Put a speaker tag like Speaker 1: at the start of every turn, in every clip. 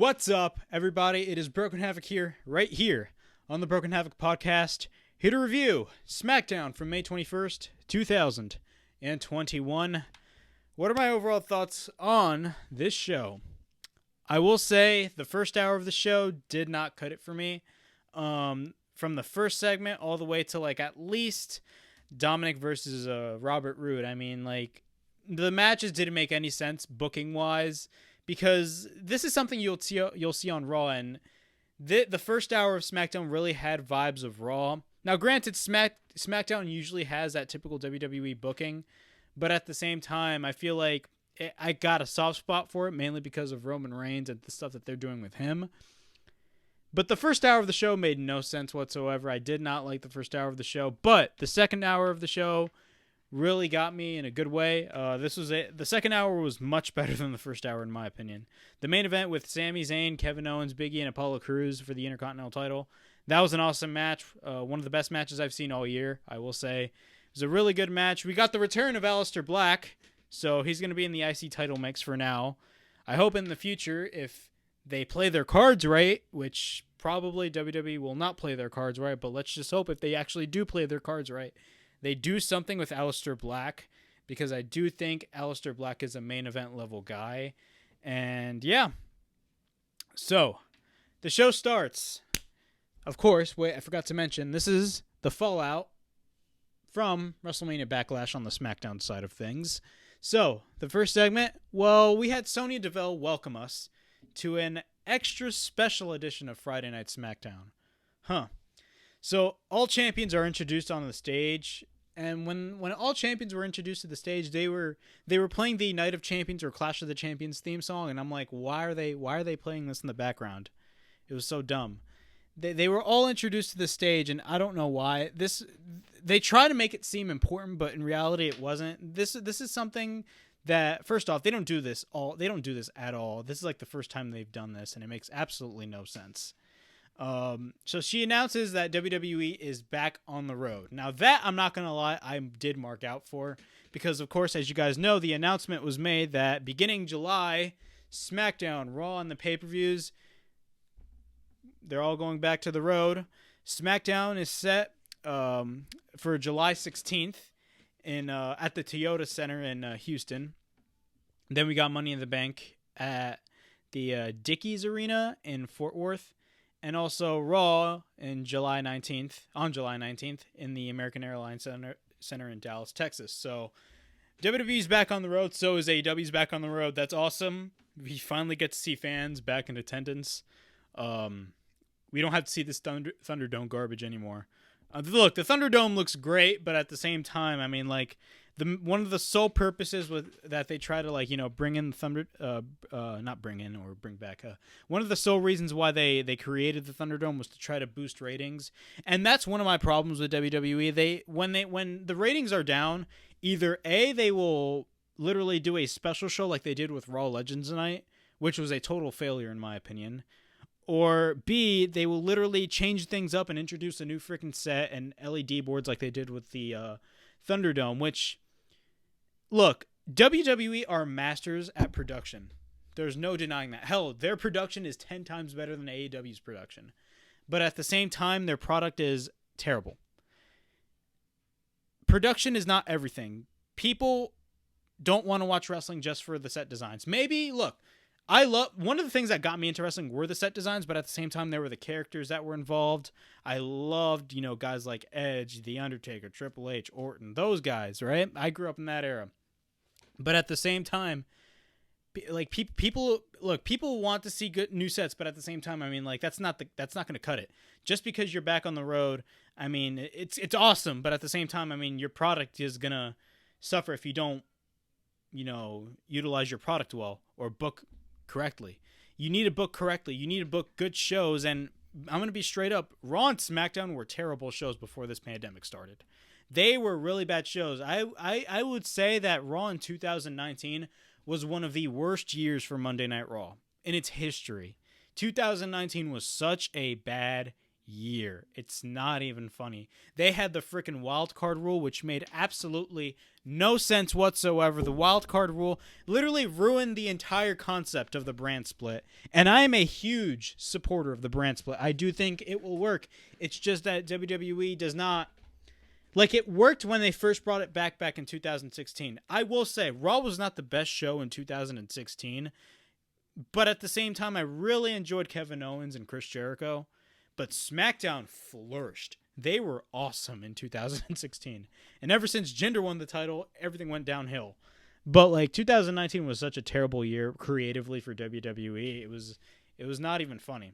Speaker 1: What's up, everybody? It is Broken Havoc here, right here on the Broken Havoc podcast, here to review SmackDown from May 21st, 2021. What are my overall thoughts on this show? I will say the first hour of the show did not cut it for me. From the first segment all the way to at least Dominic versus Robert Roode. I mean, the matches didn't make any sense booking wise, because this is something you'll see on Raw, and the first hour of SmackDown really had vibes of Raw. Now, granted, SmackDown usually has that typical WWE booking, but at the same time, I feel like I got a soft spot for it, mainly because of Roman Reigns and the stuff that they're doing with him. But the first hour of the show made no sense whatsoever. I did not like the first hour of the show, but the second hour of the show really got me in a good way. The second hour was much better than the first hour, in my opinion. The main event with Sami Zayn, Kevin Owens, Big E, and Apollo Crews for the Intercontinental title. That was an awesome match. One of the best matches I've seen all year, I will say. It was a really good match. We got the return of Aleister Black, so he's going to be in the IC title mix for now. I hope in the future, if they play their cards right, which probably WWE will not play their cards right, but let's just hope if they actually do play their cards right, they do something with Aleister Black, because I do think Aleister Black is a main event level guy. And yeah. So, the show starts. Of course, wait, I forgot to mention, this is the fallout from WrestleMania Backlash on the SmackDown side of things. So, the first segment, well, we had Sonya Deville welcome us to an extra special edition of Friday Night SmackDown. So, all champions are introduced on the stage, and when all champions were introduced to the stage, they were playing the Night of Champions or Clash of the Champions theme song, and I'm like, why are they playing this in the background? It was so dumb. They were all introduced to the stage, and I don't know why. They try to make it seem important, but in reality, it wasn't. This is something that, first off, they don't do this at all. This is the first time they've done this, and it makes absolutely no sense. So she announces that WWE is back on the road. Now that, I'm not going to lie, I did mark out for, because of course, as you guys know, the announcement was made that beginning July, SmackDown, Raw, and the pay-per-views, they're all going back to the road. SmackDown is set for July 16th at the Toyota Center in Houston. Then we got Money in the Bank at the Dickies Arena in Fort Worth. And also Raw on July 19th in the American Airlines Center in Dallas, Texas. So WWE's back on the road. So is AEW's back on the road. That's awesome. We finally get to see fans back in attendance. We don't have to see this Thunderdome garbage anymore. Look, the Thunderdome looks great, but at the same time, I mean, one of the sole purposes that they try to bring in bring back. One of the sole reasons why they created the Thunderdome was to try to boost ratings, and that's one of my problems with WWE. When the ratings are down, either A, they will literally do a special show like they did with Raw Legends Night, which was a total failure in my opinion. Or B, they will literally change things up and introduce a new freaking set and LED boards like they did with the Thunderdome, which, look, WWE are masters at production. There's no denying that. Hell, their production is 10 times better than AEW's production. But at the same time, their product is terrible. Production is not everything. People don't want to watch wrestling just for the set designs. Maybe, look, one of the things that got me into wrestling were the set designs, but at the same time, there were the characters that were involved. I loved, guys like Edge, The Undertaker, Triple H, Orton, those guys, right? I grew up in that era. But at the same time, people want to see good new sets, but at the same time, I mean, that's not going to cut it. Just because you're back on the road, I mean, it's awesome, but at the same time, I mean, your product is going to suffer if you don't, utilize your product well or book correctly. You need to book correctly. You need to book good shows, and I'm going to be straight up. Raw and SmackDown were terrible shows before this pandemic started. They were really bad shows. I would say that Raw in 2019 was one of the worst years for Monday Night Raw in its history. 2019 was such a bad year. It's not even funny. They had the freaking wild card rule, which made absolutely no sense whatsoever. The wild card rule literally ruined the entire concept of the brand split. And I am a huge supporter of the brand split. I do think it will work. It's just that WWE does not. Like, it worked when they first brought it back in 2016. I will say, Raw was not the best show in 2016. But at the same time, I really enjoyed Kevin Owens and Chris Jericho. But SmackDown flourished. They were awesome in 2016. And ever since Jinder won the title, everything went downhill. But, like, 2019 was such a terrible year creatively for WWE. It was not even funny.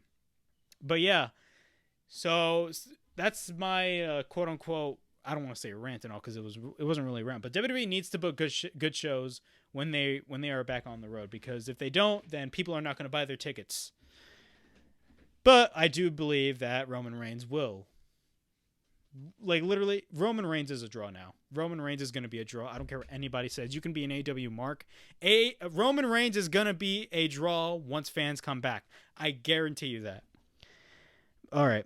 Speaker 1: But, yeah. So, that's my quote-unquote, I don't want to say rant and all because it wasn't really a rant. But WWE needs to book good shows when they are back on the road. Because if they don't, then people are not going to buy their tickets. But I do believe that Roman Reigns will. Like, literally, Roman Reigns is a draw now. Roman Reigns is going to be a draw. I don't care what anybody says. You can be an AW mark. Roman Reigns is going to be a draw once fans come back. I guarantee you that. All right.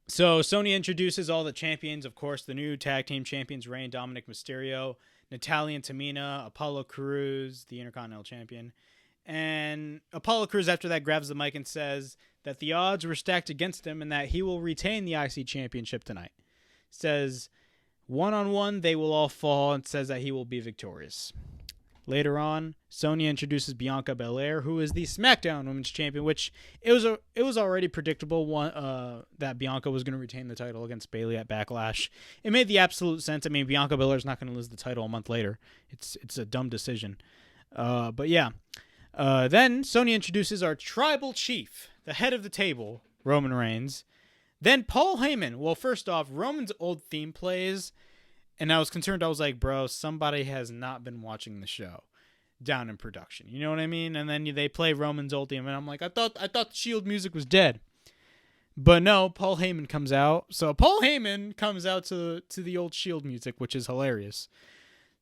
Speaker 1: So, Sony introduces all the champions. Of course, the new tag team champions, Rey and Dominic Mysterio, Natalya and Tamina, Apollo Crews, the Intercontinental Champion. And Apollo Crews, after that, grabs the mic and says that the odds were stacked against him and that he will retain the IC Championship tonight. Says, one-on-one, they will all fall, and says that he will be victorious. Later on, Sonya introduces Bianca Belair, who is the SmackDown Women's Champion, which it was already predictable that Bianca was going to retain the title against Bayley at Backlash. It made the absolute sense. I mean, Bianca Belair is not going to lose the title a month later. It's a dumb decision. But yeah. Then Sonya introduces our tribal chief, the head of the table, Roman Reigns. Then Paul Heyman. Well, first off, Roman's old theme plays, and I was concerned. I was like, bro, somebody has not been watching the show down in production. You know what I mean? And then they play Roman's old theme, and I'm like, I thought the Shield music was dead. But no, Paul Heyman comes out. So Paul Heyman comes out to the old Shield music, which is hilarious.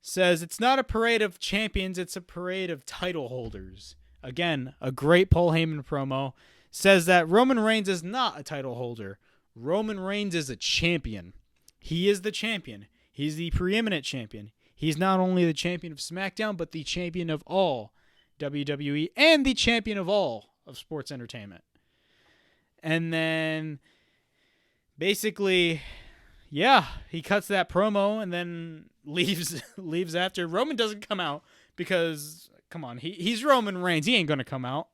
Speaker 1: Says it's not a parade of champions, it's a parade of title holders. Again, a great Paul Heyman promo. Says that Roman Reigns is not a title holder. Roman Reigns is a champion. He is the champion. He's the preeminent champion. He's not only the champion of SmackDown, but the champion of all WWE and the champion of all of sports entertainment. And then basically, yeah, he cuts that promo and then leaves after. Roman doesn't come out because, come on, he's Roman Reigns. He ain't going to come out.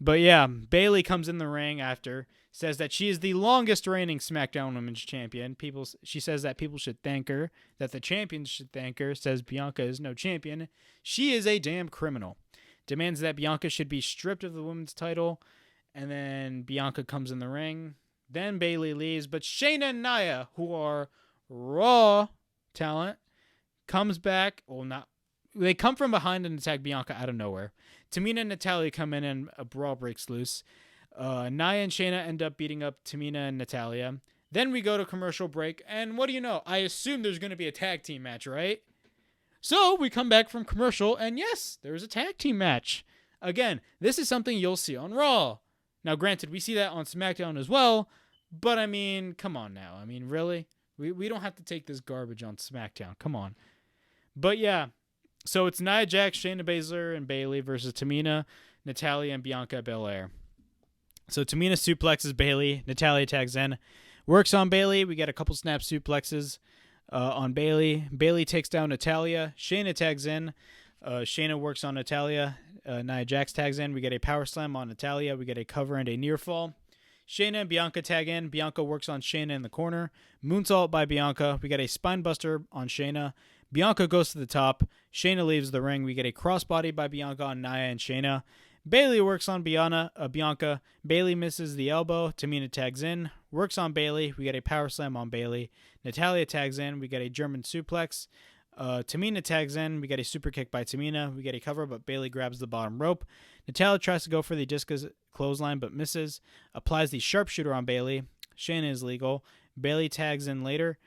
Speaker 1: But yeah, Bayley comes in the ring after, says that she is the longest reigning SmackDown Women's Champion. She says that people should thank her, that the champions should thank her, says Bianca is no champion. She is a damn criminal. Demands that Bianca should be stripped of the women's title, and then Bianca comes in the ring. Then Bayley leaves, but Shayna and Nia, who are Raw talent, comes back. Well, not. They come from behind and attack Bianca out of nowhere. Tamina and Natalya come in and a brawl breaks loose. Nia and Shayna end up beating up Tamina and Natalya. Then we go to commercial break, and what do you know? I assume there's going to be a tag team match, right? So we come back from commercial, and yes, there's a tag team match. Again, this is something you'll see on Raw. Now, granted, we see that on SmackDown as well, but I mean, come on now. I mean, really? We don't have to take this garbage on SmackDown. Come on. But yeah, so it's Nia Jax, Shayna Baszler, and Bayley versus Tamina, Natalya, and Bianca Belair. So Tamina suplexes Bayley. Natalya tags in. Works on Bayley. We get a couple snap suplexes on Bayley. Bayley takes down Natalya. Shayna tags in. Shayna works on Natalya. Nia Jax tags in. We get a power slam on Natalya. We get a cover and a near fall. Shayna and Bianca tag in. Bianca works on Shayna in the corner. Moonsault by Bianca. We get a spine buster on Shayna. Bianca goes to the top. Shayna leaves the ring. We get a crossbody by Bianca on Nia and Shayna. Bayley works on Bianca. Bayley misses the elbow. Tamina tags in. Works on Bayley. We get a power slam on Bayley. Natalya tags in. We get a German suplex. Tamina tags in. We get a super kick by Tamina. We get a cover, but Bayley grabs the bottom rope. Natalya tries to go for the discus clothesline, but misses. Applies the sharpshooter on Bayley. Shayna is legal. Bayley tags in later.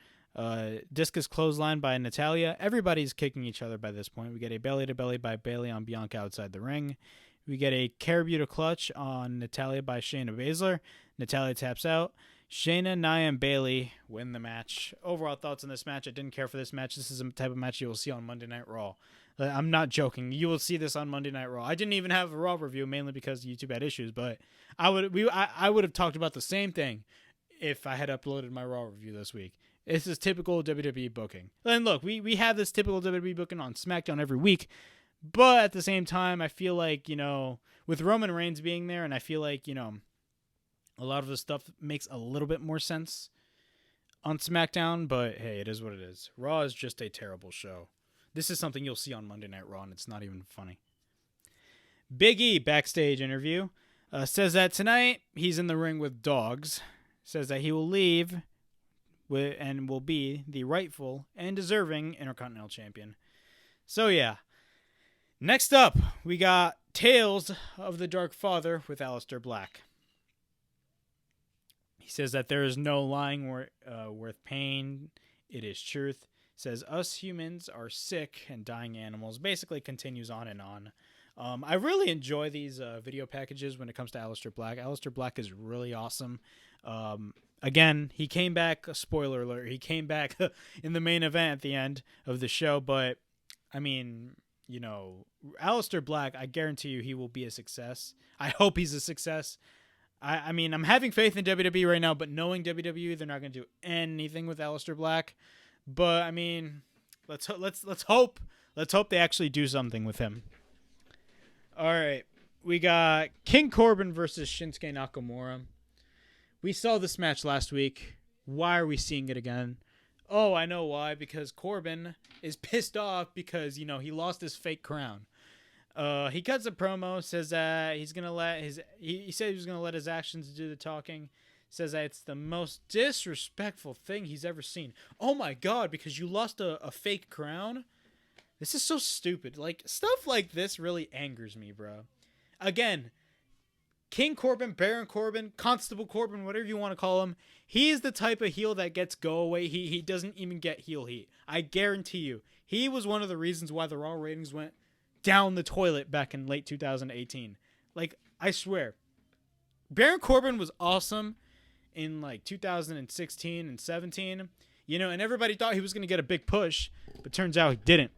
Speaker 1: Discus clothesline by Natalya. Everybody's kicking each other by this point. We get a belly to belly by Bayley on Bianca outside the ring. We get a Caribou to clutch on Natalya by Shayna Baszler. Natalya taps out. Shayna, Nia, and Bayley win the match. Overall thoughts on this match? I didn't care for this match. This is a type of match you will see on Monday Night Raw. I'm not joking. You will see this on Monday Night Raw. I didn't even have a Raw review, mainly because YouTube had issues, but I would have talked about the same thing if I had uploaded my Raw review this week. This is typical WWE booking. And look, we have this typical WWE booking on SmackDown every week, but at the same time, I feel like, with Roman Reigns being there, and I feel like, a lot of the stuff makes a little bit more sense on SmackDown, but hey, it is what it is. Raw is just a terrible show. This is something you'll see on Monday Night Raw, and it's not even funny. Big E backstage interview says that tonight he's in the ring with dogs. Says that he will leave and will be the rightful and deserving Intercontinental Champion. So yeah. Next up, we got Tales of the Dark Father with Aleister Black. He says that there is no lying worth pain. It is truth. Says us humans are sick and dying animals. Basically continues on and on. I really enjoy these video packages when it comes to Aleister Black. Aleister Black is really awesome. Again, he came back, spoiler alert, he came back in the main event at the end of the show. But, I mean, Aleister Black, I guarantee you he will be a success. I hope he's a success. I mean, I'm having faith in WWE right now, but knowing WWE, they're not going to do anything with Aleister Black. But I mean, let's hope they actually do something with him. All right, we got King Corbin versus Shinsuke Nakamura. We saw this match last week. Why are we seeing it again? Oh, I know why. Because Corbin is pissed off because he lost his fake crown. He cuts a promo, says that he's gonna he said he was gonna let his actions do the talking. Says that it's the most disrespectful thing he's ever seen. Oh my god, because you lost a fake crown? This is so stupid. Like, stuff like this really angers me, bro. Again, King Corbin, Baron Corbin, Constable Corbin, whatever you want to call him, he's the type of heel that gets go away. He doesn't even get heel heat. I guarantee you. He was one of the reasons why the Raw ratings went down the toilet back in late 2018. Like, I swear. Baron Corbin was awesome in like 2016 and 17, and everybody thought he was going to get a big push, but turns out he didn't.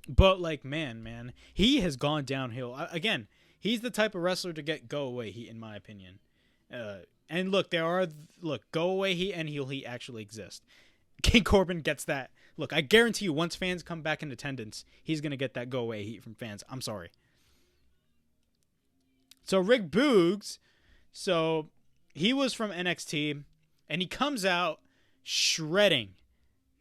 Speaker 1: But like, man, he has gone downhill. Again, he's the type of wrestler to get go away heat, in my opinion. And look, go away heat and heel heat actually exist. King Corbin gets that. Look, I guarantee you, once fans come back in attendance, he's going to get that go away heat from fans. I'm sorry. So Rick Boogs, he was from NXT, and he comes out shredding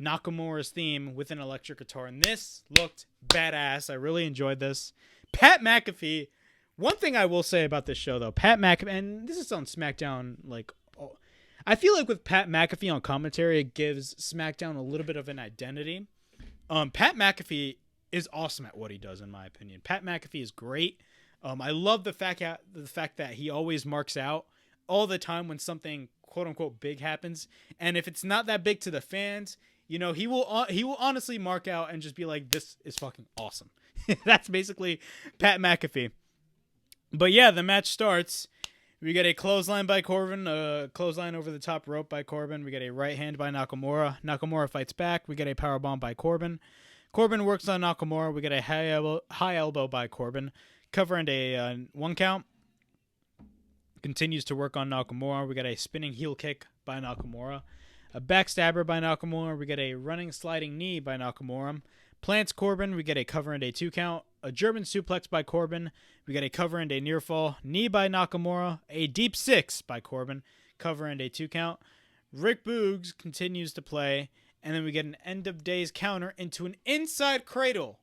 Speaker 1: Nakamura's theme with an electric guitar, and this looked badass. I really enjoyed this. Pat McAfee, one thing I will say about this show, though, Pat McAfee, and this is on SmackDown, I feel like with Pat McAfee on commentary, it gives SmackDown a little bit of an identity. Pat McAfee is awesome at what he does, in my opinion. Pat McAfee is great. I love the fact that he always marks out all the time when something quote unquote big happens, and if it's not that big to the fans, he will honestly mark out and just be like, "This is fucking awesome." That's basically Pat McAfee. But yeah, the match starts. We get a clothesline by Corbin, a clothesline over the top rope by Corbin. We get a right hand by Nakamura. Nakamura fights back. We get a powerbomb by Corbin. Corbin works on Nakamura. We get a high elbow by Corbin. Cover and a 1 count. Continues to work on Nakamura. We got a spinning heel kick by Nakamura. A backstabber by Nakamura. We get a running sliding knee by Nakamura. Plants Corbin. We get a cover and a 2 count. A German suplex by Corbin. We get a cover and a near fall. Knee by Nakamura. A deep 6 by Corbin. Cover and a 2 count. Rick Boogs continues to play. And then we get an end of days counter into an inside cradle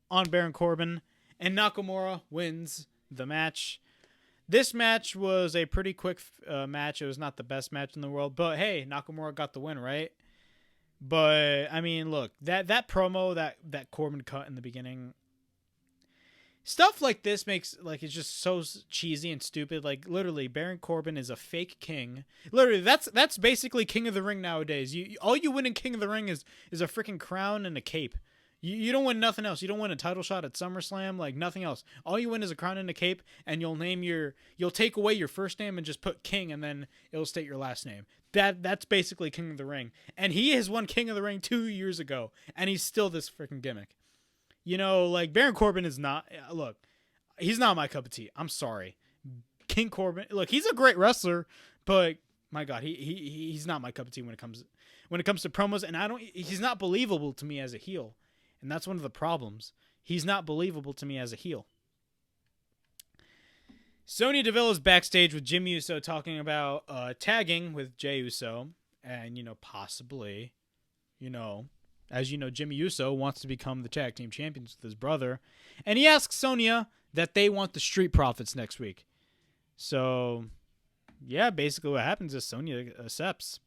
Speaker 1: on Baron Corbin. And Nakamura wins the match. This match was a pretty quick match. It was not the best match in the world. But hey, Nakamura got the win, right? But, I mean, look, that promo that Corbin cut in the beginning, stuff like this makes, it's just so cheesy and stupid. Like, literally, Baron Corbin is a fake king. Literally, that's basically King of the Ring nowadays. All you win in King of the Ring is a freaking crown and a cape. You don't win nothing else. You don't win a title shot at SummerSlam, like nothing else. All you win is a crown and a cape, and you'll take away your first name and just put King, and then it'll state your last name. That's basically King of the Ring. And he has won King of the Ring 2 years ago, and he's still this freaking gimmick. Like Baron Corbin is not. Look, he's not my cup of tea. I'm sorry, King Corbin. Look, he's a great wrestler, but my God, he's not my cup of tea when it comes to promos, and he's not believable to me as a heel. And that's one of the problems. He's not believable to me as a heel. Sonya Deville is backstage with Jimmy Uso talking about tagging with Jey Uso. And, possibly, as you know, Jimmy Uso wants to become the tag team champions with his brother. And he asks Sonya that they want the Street Profits next week. So, yeah, basically what happens is Sonya accepts.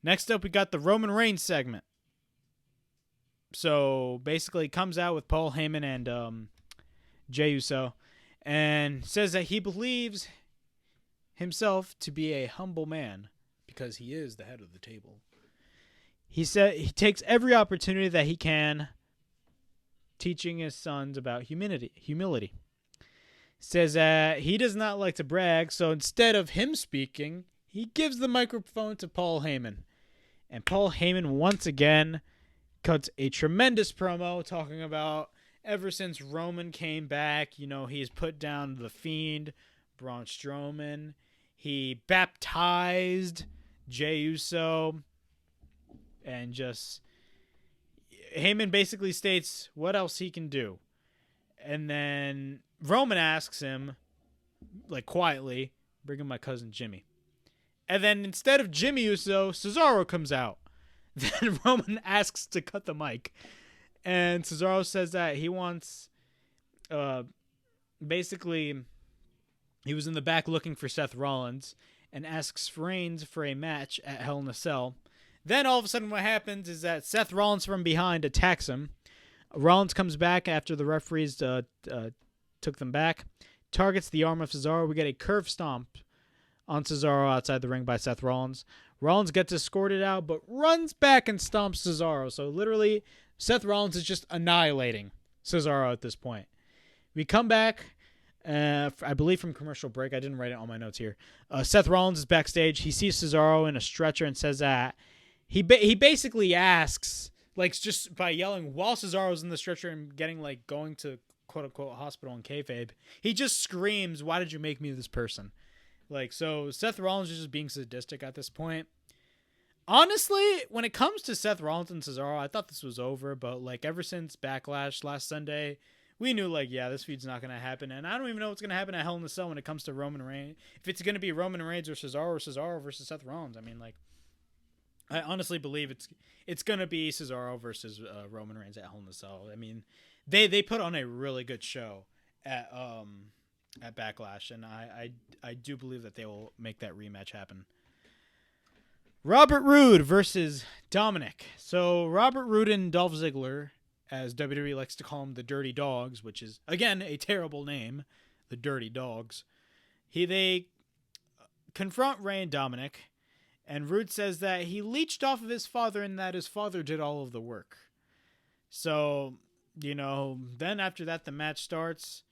Speaker 1: Next up, we got the Roman Reigns segment. So basically comes out with Paul Heyman and Jey Uso and says that he believes himself to be a humble man because he is the head of the table. He said he takes every opportunity that he can teaching his sons about humility. Says that he does not like to brag, so instead of him speaking, he gives the microphone to Paul Heyman. And Paul Heyman once again cuts a tremendous promo talking about ever since Roman came back, he's put down the Fiend, Braun Strowman. He baptized Jey Uso. And just Heyman basically states what else he can do. And then Roman asks him, like quietly, bring in my cousin Jimmy. And then instead of Jimmy Uso, Cesaro comes out. Then Roman asks to cut the mic. And Cesaro says that he wants, basically, he was in the back looking for Seth Rollins and asks Reigns for a match at Hell in a Cell. Then all of a sudden what happens is that Seth Rollins from behind attacks him. Rollins comes back after the referees took them back, targets the arm of Cesaro. We get a curve stomp on Cesaro outside the ring by Seth Rollins. Rollins gets escorted out, but runs back and stomps Cesaro. So literally, Seth Rollins is just annihilating Cesaro at this point. We come back, I believe from commercial break. I didn't write it on my notes here. Seth Rollins is backstage. He sees Cesaro in a stretcher and says that he basically asks, like just by yelling while Cesaro's in the stretcher and getting like going to quote unquote hospital in kayfabe, he just screams, "Why did you make me this person?" So Seth Rollins is just being sadistic at this point. Honestly, when it comes to Seth Rollins and Cesaro, I thought this was over, but ever since Backlash last Sunday, we knew this feud's not going to happen, and I don't even know what's going to happen at Hell in a Cell when it comes to Roman Reigns. If it's going to be Roman Reigns or Cesaro versus Seth Rollins, I honestly believe it's going to be Cesaro versus Roman Reigns at Hell in a Cell. They put on a really good show at Backlash, and I do believe that they will make that rematch happen. Robert Roode versus Dominic. So Robert Roode and Dolph Ziggler, as WWE likes to call them, the Dirty Dogs, which is again a terrible name, the Dirty Dogs. They confront Rey and Dominic, and Roode says that he leached off of his father and that his father did all of the work. So, then after that the match starts.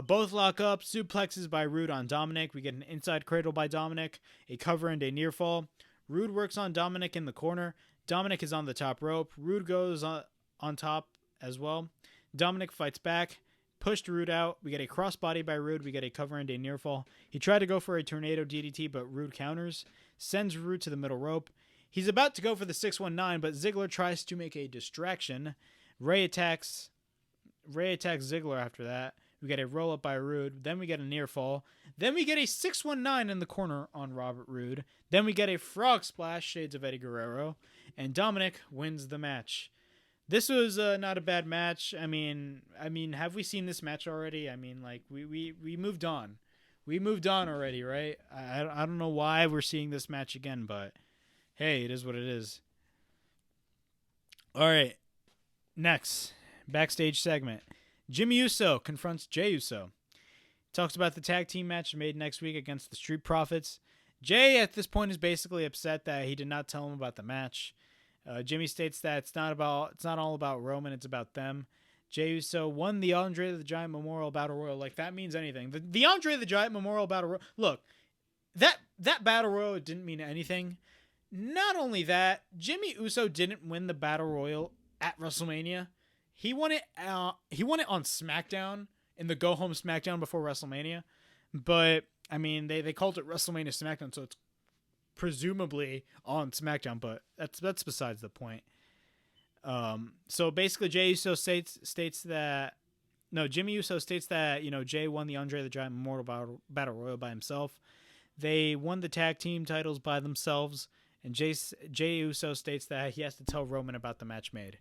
Speaker 1: Both lock up, suplexes by Roode on Dominic. We get an inside cradle by Dominic, a cover and a near fall. Roode works on Dominic in the corner. Dominic is on the top rope. Roode goes on top as well. Dominic fights back, pushed Roode out. We get a crossbody by Roode. We get a cover and a near fall. He tried to go for a tornado DDT, but Roode counters, sends Roode to the middle rope. He's about to go for the 619, but Ziggler tries to make a distraction. Rey attacks Ziggler after that. We get a roll-up by Roode. Then we get a near fall. Then we get a 619 in the corner on Robert Roode. Then we get a frog splash, shades of Eddie Guerrero. And Dominic wins the match. This was not a bad match. I mean, have we seen this match already? We moved on. We moved on already, right? I don't know why we're seeing this match again, but hey, it is what it is. All right. Next, backstage segment. Jimmy Uso confronts Jey Uso. Talks about the tag team match made next week against the Street Profits. Jey at this point is basically upset that he did not tell him about the match. Jimmy states that it's not all about Roman, it's about them. Jey Uso won the Andre the Giant Memorial Battle Royal. Like, that means anything. The Andre the Giant Memorial Battle Royal. Look, that Battle Royal didn't mean anything. Not only that, Jimmy Uso didn't win the Battle Royal at WrestleMania. He won it on SmackDown, in the Go Home SmackDown before WrestleMania. But, I mean, they called it WrestleMania SmackDown, so it's presumably on SmackDown, but that's besides the point. So basically, Jimmy Uso states that Jay won the Andre the Giant Memorial Battle Royal by himself. They won the tag team titles by themselves, and Jey Uso states that he has to tell Roman about the match made.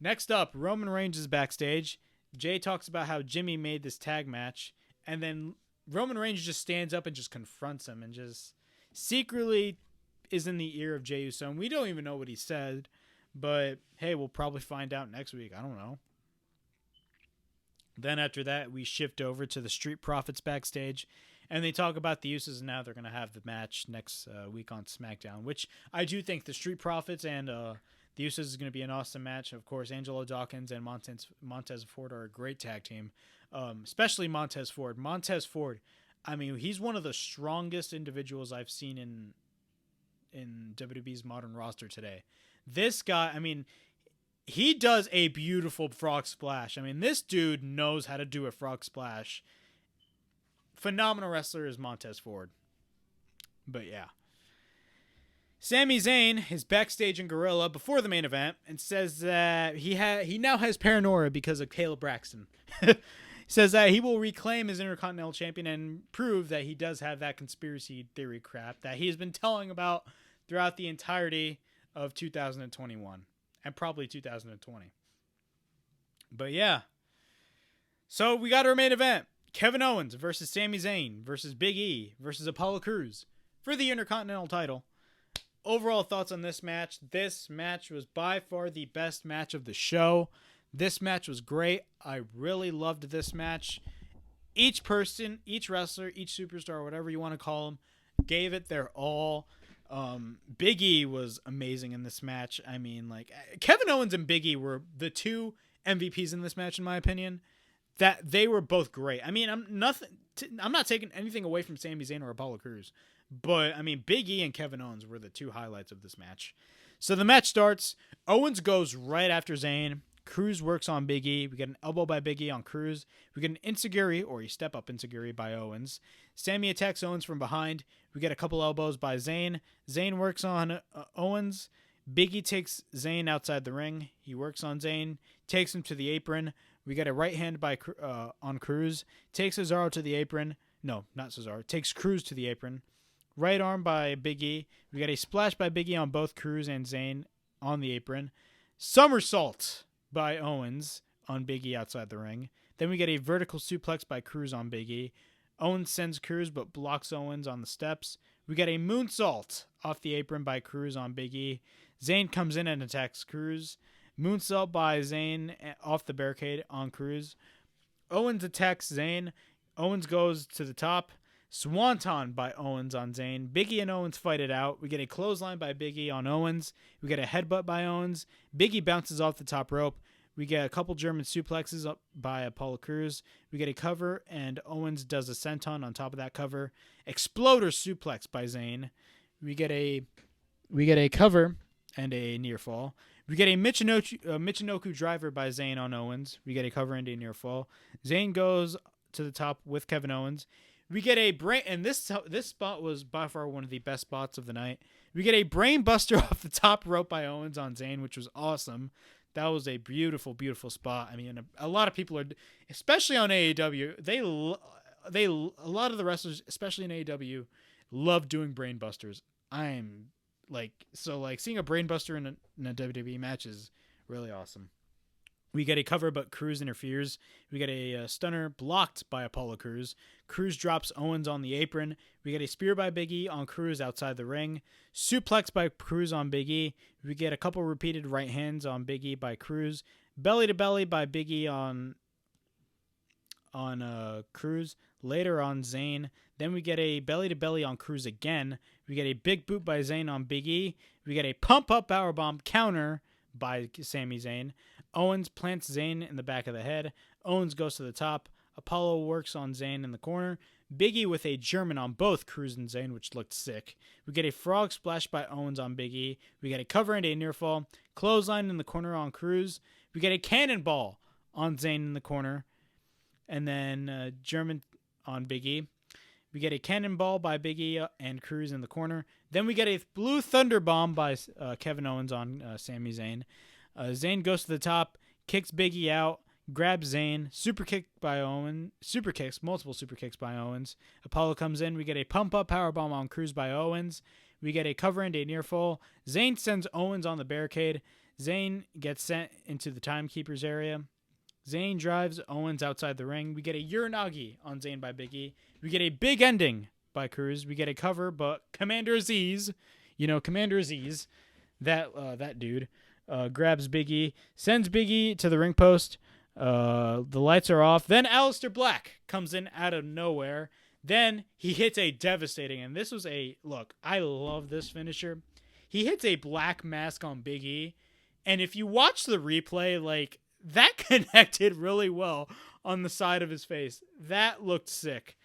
Speaker 1: Next up, Roman Reigns is backstage. Jay talks about how Jimmy made this tag match, and then Roman Reigns just stands up and just confronts him and just secretly is in the ear of Jey Uso. And we don't even know what he said, but hey, we'll probably find out next week. I don't know. Then after that, we shift over to the Street Profits backstage, and they talk about the Usos, and now they're going to have the match next week on SmackDown, which I do think the Street Profits and the Usos is going to be an awesome match. Of course, Angelo Dawkins and Montez Ford are a great tag team, especially Montez Ford. Montez Ford, I mean, he's one of the strongest individuals I've seen in WWE's modern roster today. This guy, I mean, he does a beautiful frog splash. I mean, this dude knows how to do a frog splash. Phenomenal wrestler is Montez Ford. But yeah. Sami Zayn is backstage in Gorilla before the main event and says that he now has paranoia because of Caleb Braxton. Says that he will reclaim his Intercontinental Champion and prove that he does have that conspiracy theory crap that he has been telling about throughout the entirety of 2021 and probably 2020. But yeah. So we got our main event. Kevin Owens versus Sami Zayn versus Big E versus Apollo Crews for the Intercontinental title. Overall thoughts on this match. This match was by far the best match of the show. This match was great. I really loved this match. Each person, each wrestler, each superstar, whatever you want to call them, gave it their all. Big E was amazing in this match. I mean, like, Kevin Owens and Big E were the two MVPs in this match, in my opinion. That they were both great. I mean, I'm not taking anything away from Sami Zayn or Apollo Crews, but I mean, Big E and Kevin Owens were the two highlights of this match. So the match starts. Owens goes right after Zayn. Crews works on Big E. We get an elbow by Big E on Crews. We get an enziguri, or a step-up enziguri, by Owens. Sami attacks Owens from behind. We get a couple elbows by Zayn. Zayn works on Owens. Big E takes Zayn outside the ring. He works on Zayn, takes him to the apron. We get a right hand on Crews. Takes Cesaro to the apron. No, not Cesaro. Takes Crews to the apron. Right arm by Big E. We got a splash by Big E on both Crews and Zayn on the apron. Somersault by Owens on Big E outside the ring. Then we get a vertical suplex by Crews on Big E. Owens sends Crews but blocks Owens on the steps. We get a moonsault off the apron by Crews on Big E. Zayn comes in and attacks Crews. Moonsault by Zayn off the barricade on Crews. Owens attacks Zayn. Owens goes to the top. Swanton by Owens on Zayn. Big E and Owens fight it out. We get a clothesline by Big E on Owens. We get a headbutt by Owens. Big E bounces off the top rope. We get a couple German suplexes up by Apollo Crews. We get a cover, and Owens does a senton on top of that cover. Exploder suplex by Zayn. We get a cover and a near fall. We get a Michinoku driver by Zayn on Owens. We get a cover and a near fall. Zayn goes to the top with Kevin Owens. We get a brain, and this spot was by far one of the best spots of the night. We get a brain buster off the top rope by Owens on Zayn, which was awesome. That was a beautiful, beautiful spot. I mean, a lot of people are, especially on AEW, a lot of the wrestlers, especially in AEW, love doing brain busters. Seeing a brain buster in a WWE match is really awesome. We get a cover, but Crews interferes. We get a stunner blocked by Apollo Crews. Crews drops Owens on the apron. We get a spear by Big E on Crews outside the ring. Suplex by Crews on Big E. We get a couple repeated right hands on Big E by Crews. Belly to belly by Big E on Cruz, later on Zayn. Then we get a belly-to-belly on Cruz again. We get a big boot by Zayn on Big E. We get a pump-up powerbomb counter by Sami Zayn. Owens plants Zayn in the back of the head. Owens goes to the top. Apollo works on Zayn in the corner. Big E with a German on both Cruz and Zayn, which looked sick. We get a frog splash by Owens on Big E. We get a cover and a near fall. Clothesline in the corner on Cruz. We get a cannonball on Zayn in the corner. And then German on Big E. We get a cannonball by Big E and Cruz in the corner. Then we get a blue thunder bomb by Kevin Owens on Sami Zayn. Zayn goes to the top, kicks Big E out, grabs Zayn, multiple super kicks by Owens. Apollo comes in. We get a pump-up powerbomb on Cruz by Owens. We get a cover and a near fall. Zayn sends Owens on the barricade. Zayn gets sent into the timekeeper's area. Zayn drives Owens outside the ring. We get a Uranagi on Zayn by Big E. We get a big ending by Cruz. We get a cover, but Commander Aziz, that dude, grabs Big E, sends Big E to the ring post. The lights are off. Then Aleister Black comes in out of nowhere. Then he hits a devastating, and this was look, I love this finisher. He hits a black mask on Big E, and if you watch the replay, like, that connected really well on the side of his face. That looked sick.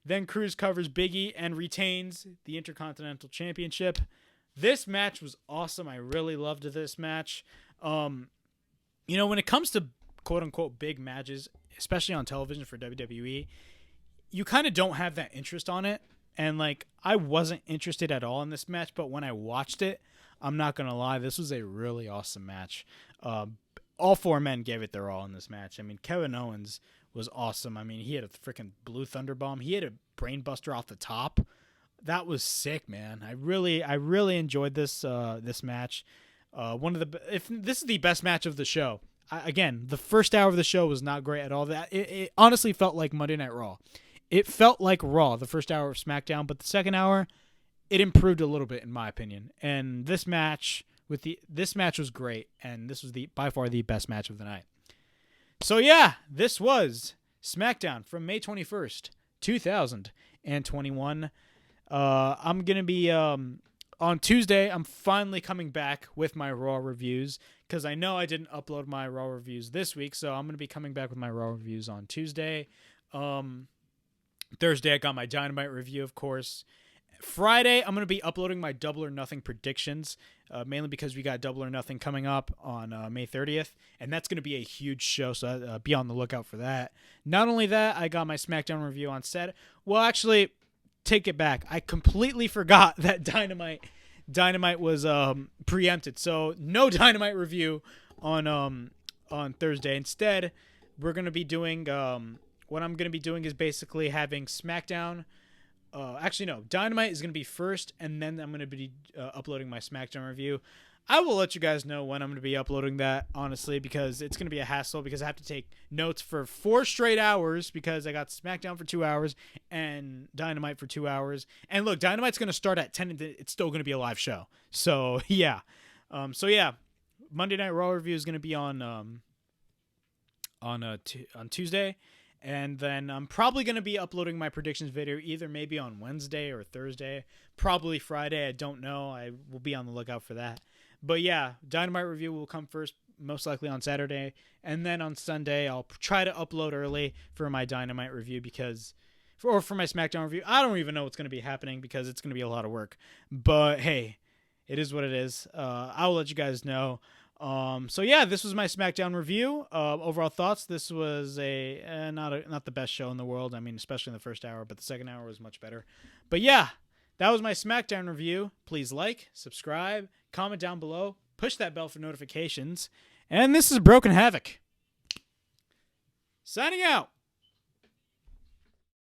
Speaker 1: Then Cruz covers Big E and retains the Intercontinental Championship. This match was awesome. I really loved this match. When it comes to quote-unquote big matches, especially on television for WWE, you kind of don't have that interest on it. And, like, I wasn't interested at all in this match, but when I watched it, I'm not going to lie, this was a really awesome match. All four men gave it their all in this match. I mean, Kevin Owens was awesome. I mean, he had a freaking blue thunder bomb. He had a brain buster off the top. That was sick, man. I really enjoyed this match. If this is the best match of the show. Again, the first hour of the show was not great at all. It honestly felt like Monday Night Raw. It felt like Raw, the first hour of SmackDown, but the second hour, it improved a little bit in my opinion. And this match was great, and this was by far the best match of the night. So yeah, this was SmackDown from May 21st, 2021. I'm going to be on Tuesday. I'm finally coming back with my Raw reviews because I know I didn't upload my Raw reviews this week, so I'm going to be coming back with my Raw reviews on Tuesday. Thursday, I got my Dynamite review, of course. Friday, I'm going to be uploading my Double or Nothing predictions, mainly because we got Double or Nothing coming up on May 30th, and that's going to be a huge show, so be on the lookout for that. Not only that, I got my SmackDown review on set. Well, actually, take it back. I completely forgot that Dynamite was preempted, so no Dynamite review on Thursday. Instead, we're going to be doing what I'm going to be doing is basically having SmackDown. Actually, no. Dynamite is going to be first, and then I'm going to be uploading my SmackDown review. I will let you guys know when I'm going to be uploading that, honestly, because it's going to be a hassle because I have to take notes for 4 straight hours because I got SmackDown for 2 hours and Dynamite for 2 hours. And look, Dynamite's going to start at 10, and it's still going to be a live show. So, yeah. Monday Night Raw review is going to be on Tuesday. And then I'm probably going to be uploading my predictions video either maybe on Wednesday or Thursday. Probably Friday. I don't know. I will be on the lookout for that. But yeah, Dynamite review will come first, most likely on Saturday. And then on Sunday, I'll try to upload early for my Dynamite review for my SmackDown review. I don't even know what's going to be happening because it's going to be a lot of work. But hey, it is what it is. I will let you guys know. This was my SmackDown review. Overall thoughts, this was not the best show in the world. I mean, especially in the first hour, but the second hour was much better. But yeah, that was my SmackDown review. Please like, subscribe, comment down below, push that bell for notifications. And this is Broken Havoc. Signing out.